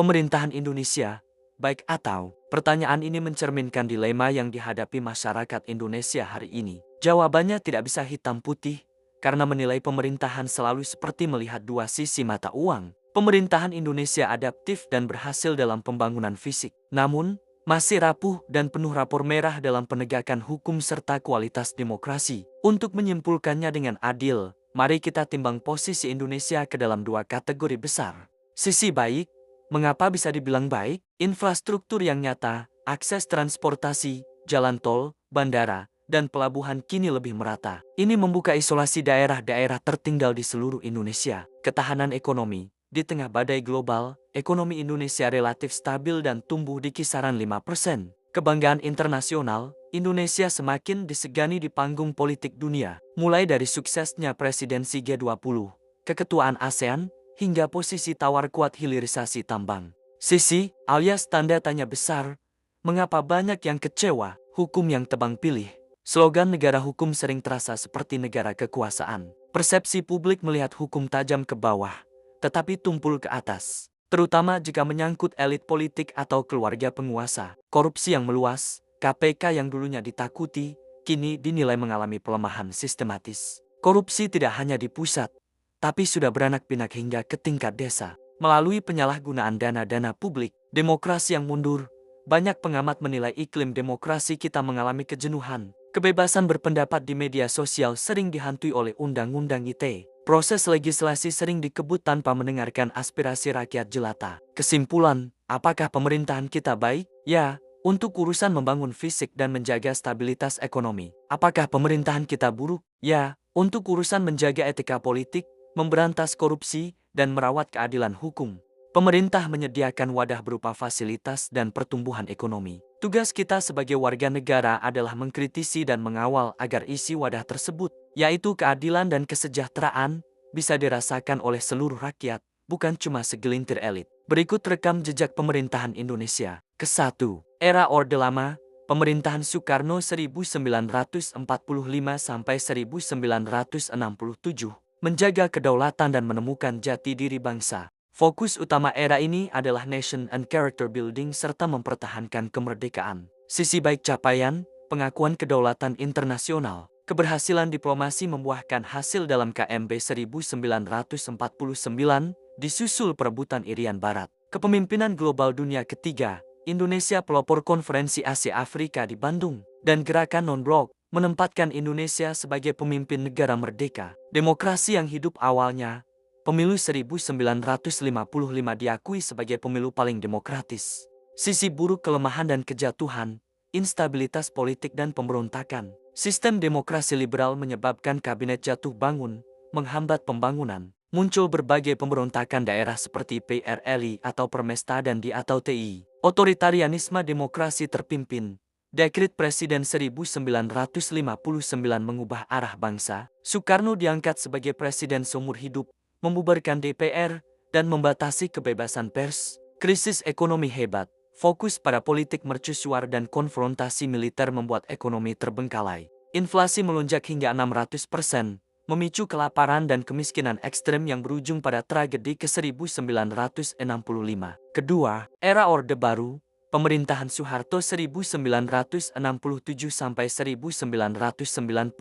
pemerintahan Indonesia, baik atau? Pertanyaan ini mencerminkan dilema yang dihadapi masyarakat Indonesia hari ini. Jawabannya tidak bisa hitam putih, karena menilai pemerintahan selalu seperti melihat dua sisi mata uang. Pemerintahan Indonesia adaptif dan berhasil dalam pembangunan fisik. Namun, masih rapuh dan penuh rapor merah dalam penegakan hukum serta kualitas demokrasi. Untuk menyimpulkannya dengan adil, mari kita timbang posisi Indonesia ke dalam dua kategori besar. Sisi baik. Mengapa bisa dibilang baik? Infrastruktur yang nyata, akses transportasi, jalan tol, bandara, dan pelabuhan kini lebih merata. Ini membuka isolasi daerah-daerah tertinggal di seluruh Indonesia. Ketahanan ekonomi. Di tengah badai global, ekonomi Indonesia relatif stabil dan tumbuh di kisaran 5%. Kebanggaan internasional, Indonesia semakin disegani di panggung politik dunia. Mulai dari suksesnya presidensi G20, keketuaan ASEAN, hingga posisi tawar kuat hilirisasi tambang. Sisi, alias tanda tanya besar, mengapa banyak yang kecewa, hukum yang tebang pilih. Slogan negara hukum sering terasa seperti negara kekuasaan. Persepsi publik melihat hukum tajam ke bawah, tetapi tumpul ke atas. Terutama jika menyangkut elit politik atau keluarga penguasa. Korupsi yang meluas, KPK yang dulunya ditakuti, kini dinilai mengalami pelemahan sistematis. Korupsi tidak hanya di pusat, tapi sudah beranak pinak hingga ke tingkat desa. Melalui penyalahgunaan dana-dana publik, demokrasi yang mundur, banyak pengamat menilai iklim demokrasi kita mengalami kejenuhan. Kebebasan berpendapat di media sosial sering dihantui oleh Undang-Undang ITE. Proses legislasi sering dikebut tanpa mendengarkan aspirasi rakyat jelata. Kesimpulan, apakah pemerintahan kita baik? Ya, untuk urusan membangun fisik dan menjaga stabilitas ekonomi. Apakah pemerintahan kita buruk? Ya, untuk urusan menjaga etika politik, memberantas korupsi, dan merawat keadilan hukum. Pemerintah menyediakan wadah berupa fasilitas dan pertumbuhan ekonomi. Tugas kita sebagai warga negara adalah mengkritisi dan mengawal agar isi wadah tersebut, yaitu keadilan dan kesejahteraan, bisa dirasakan oleh seluruh rakyat, bukan cuma segelintir elit. Berikut rekam jejak pemerintahan Indonesia. Ke-1. Era Orde Lama, pemerintahan Soekarno 1945 sampai 1967. Menjaga kedaulatan dan menemukan jati diri bangsa. Fokus utama era ini adalah nation and character building serta mempertahankan kemerdekaan. Sisi baik capaian, pengakuan kedaulatan internasional, keberhasilan diplomasi membuahkan hasil dalam KMB 1949, disusul perebutan Irian Barat. Kepemimpinan global dunia ketiga, Indonesia pelopor konferensi Asia Afrika di Bandung, dan gerakan non-blok, menempatkan Indonesia sebagai pemimpin negara merdeka. Demokrasi yang hidup awalnya, pemilu 1955 diakui sebagai pemilu paling demokratis. Sisi buruk kelemahan dan kejatuhan, instabilitas politik dan pemberontakan. Sistem demokrasi liberal menyebabkan kabinet jatuh bangun, menghambat pembangunan. Muncul berbagai pemberontakan daerah seperti PRLI atau Permesta dan DI atau TI. Otoritarianisme demokrasi terpimpin. Dekret Presiden 1959 mengubah arah bangsa. Soekarno diangkat sebagai presiden seumur hidup, membubarkan DPR, dan membatasi kebebasan pers. Krisis ekonomi hebat, fokus pada politik mercusuar dan konfrontasi militer membuat ekonomi terbengkalai. Inflasi melonjak hingga 600%, memicu kelaparan dan kemiskinan ekstrem yang berujung pada tragedi ke-1965. Kedua, era Orde Baru, pemerintahan Soeharto 1967 sampai 1998.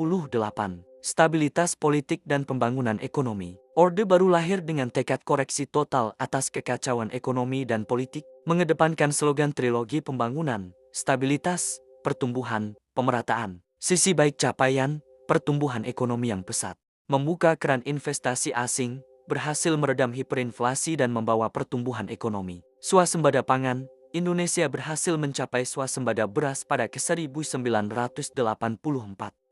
Stabilitas politik dan pembangunan ekonomi. Orde Baru lahir dengan tekad koreksi total atas kekacauan ekonomi dan politik, mengedepankan slogan trilogi pembangunan, stabilitas, pertumbuhan, pemerataan. Sisi baik capaian, pertumbuhan ekonomi yang pesat, membuka keran investasi asing, berhasil meredam hiperinflasi dan membawa pertumbuhan ekonomi. Swasembada pangan, Indonesia berhasil mencapai swasembada beras pada ke-1984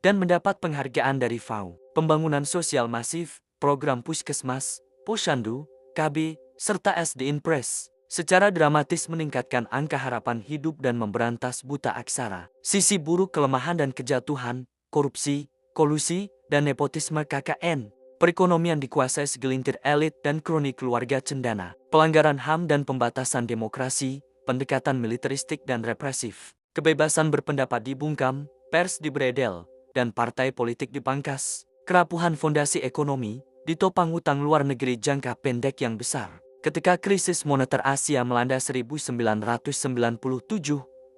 dan mendapat penghargaan dari FAO. Pembangunan sosial masif, program Puskesmas, Posyandu, KB, serta SD Impres secara dramatis meningkatkan angka harapan hidup dan memberantas buta aksara. Sisi buruk kelemahan dan kejatuhan, korupsi, kolusi, dan nepotisme KKN. Perekonomian dikuasai segelintir elit dan kroni keluarga cendana. Pelanggaran HAM dan pembatasan demokrasi, pendekatan militeristik dan represif. Kebebasan berpendapat dibungkam, pers dibredel, dan partai politik dipangkas. Kerapuhan fondasi ekonomi, ditopang utang luar negeri jangka pendek yang besar. Ketika krisis moneter Asia melanda 1997,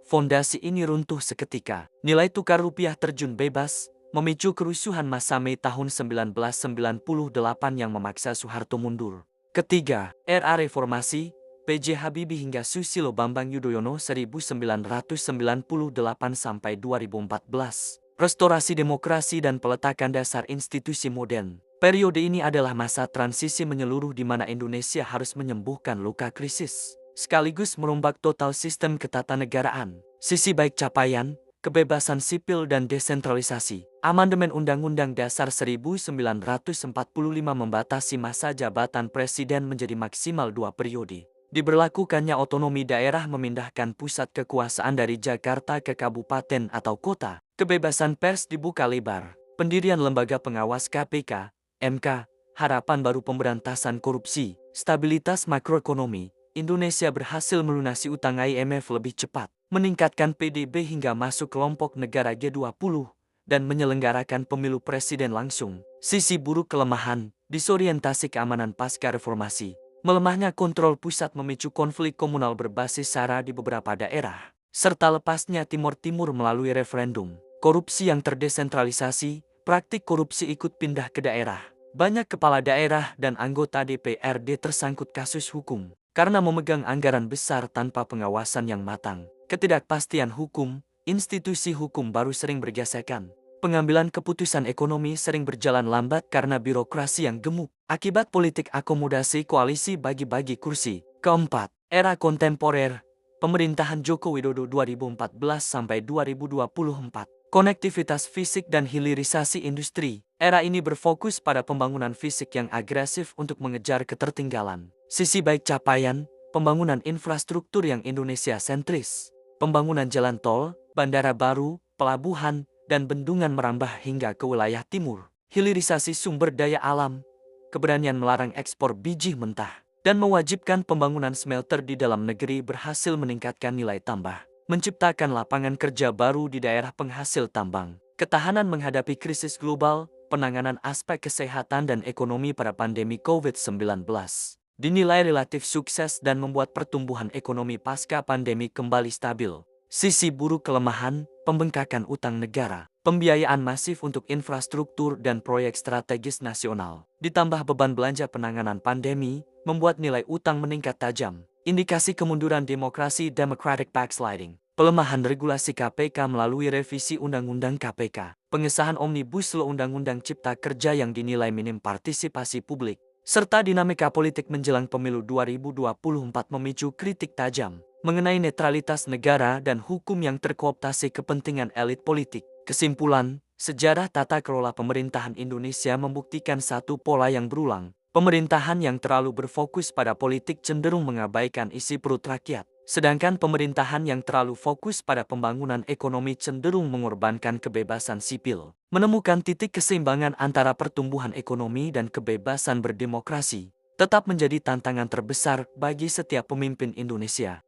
fondasi ini runtuh seketika. Nilai tukar rupiah terjun bebas, memicu kerusuhan masa Mei tahun 1998 yang memaksa Soeharto mundur. Ketiga, era reformasi, PJ Habibie hingga Susilo Bambang Yudhoyono 1998 sampai 2014. Restorasi demokrasi dan peletakan dasar institusi modern. Periode ini adalah masa transisi menyeluruh di mana Indonesia harus menyembuhkan luka krisis, sekaligus merombak total sistem ketatanegaraan. Sisi baik capaian, kebebasan sipil dan desentralisasi. Amandemen Undang-Undang Dasar 1945 membatasi masa jabatan presiden menjadi maksimal 2 periode. Diberlakukannya otonomi daerah memindahkan pusat kekuasaan dari Jakarta ke kabupaten atau kota. Kebebasan pers dibuka lebar. Pendirian lembaga pengawas KPK, MK, harapan baru pemberantasan korupsi, stabilitas makroekonomi. Indonesia berhasil melunasi utang IMF lebih cepat, meningkatkan PDB hingga masuk kelompok negara G20, dan menyelenggarakan pemilu presiden langsung. Sisi buruk kelemahan, disorientasi keamanan pasca reformasi. Melemahnya kontrol pusat memicu konflik komunal berbasis SARA di beberapa daerah, serta lepasnya Timur Timur melalui referendum. Korupsi yang terdesentralisasi, praktik korupsi ikut pindah ke daerah. Banyak kepala daerah dan anggota DPRD tersangkut kasus hukum karena memegang anggaran besar tanpa pengawasan yang matang. Ketidakpastian hukum, institusi hukum baru sering bergesekan. Pengambilan keputusan ekonomi sering berjalan lambat karena birokrasi yang gemuk. Akibat politik akomodasi koalisi bagi-bagi kursi. Keempat, era kontemporer, pemerintahan Joko Widodo 2014 sampai 2024. Konektivitas fisik dan hilirisasi industri. Era ini berfokus pada pembangunan fisik yang agresif untuk mengejar ketertinggalan. Sisi baik capaian, pembangunan infrastruktur yang Indonesia sentris. Pembangunan jalan tol, bandara baru, pelabuhan, dan bendungan merambah hingga ke wilayah timur. Hilirisasi sumber daya alam, keberanian melarang ekspor biji mentah, dan mewajibkan pembangunan smelter di dalam negeri berhasil meningkatkan nilai tambah. Menciptakan lapangan kerja baru di daerah penghasil tambang. Ketahanan menghadapi krisis global, penanganan aspek kesehatan dan ekonomi pada pandemi COVID-19. Dinilai relatif sukses dan membuat pertumbuhan ekonomi pasca pandemi kembali stabil. Sisi buruk kelemahan, pembengkakan utang negara, pembiayaan masif untuk infrastruktur dan proyek strategis nasional, ditambah beban belanja penanganan pandemi, membuat nilai utang meningkat tajam. Indikasi kemunduran demokrasi democratic backsliding, pelemahan regulasi KPK melalui revisi Undang-Undang KPK, pengesahan Omnibus Law Undang-Undang Cipta Kerja yang dinilai minim partisipasi publik, serta dinamika politik menjelang pemilu 2024 memicu kritik tajam mengenai netralitas negara dan hukum yang terkooptasi kepentingan elit politik. Kesimpulan, sejarah tata kelola pemerintahan Indonesia membuktikan satu pola yang berulang. Pemerintahan yang terlalu berfokus pada politik cenderung mengabaikan isi perut rakyat, sedangkan pemerintahan yang terlalu fokus pada pembangunan ekonomi cenderung mengorbankan kebebasan sipil. Menemukan titik keseimbangan antara pertumbuhan ekonomi dan kebebasan berdemokrasi tetap menjadi tantangan terbesar bagi setiap pemimpin Indonesia.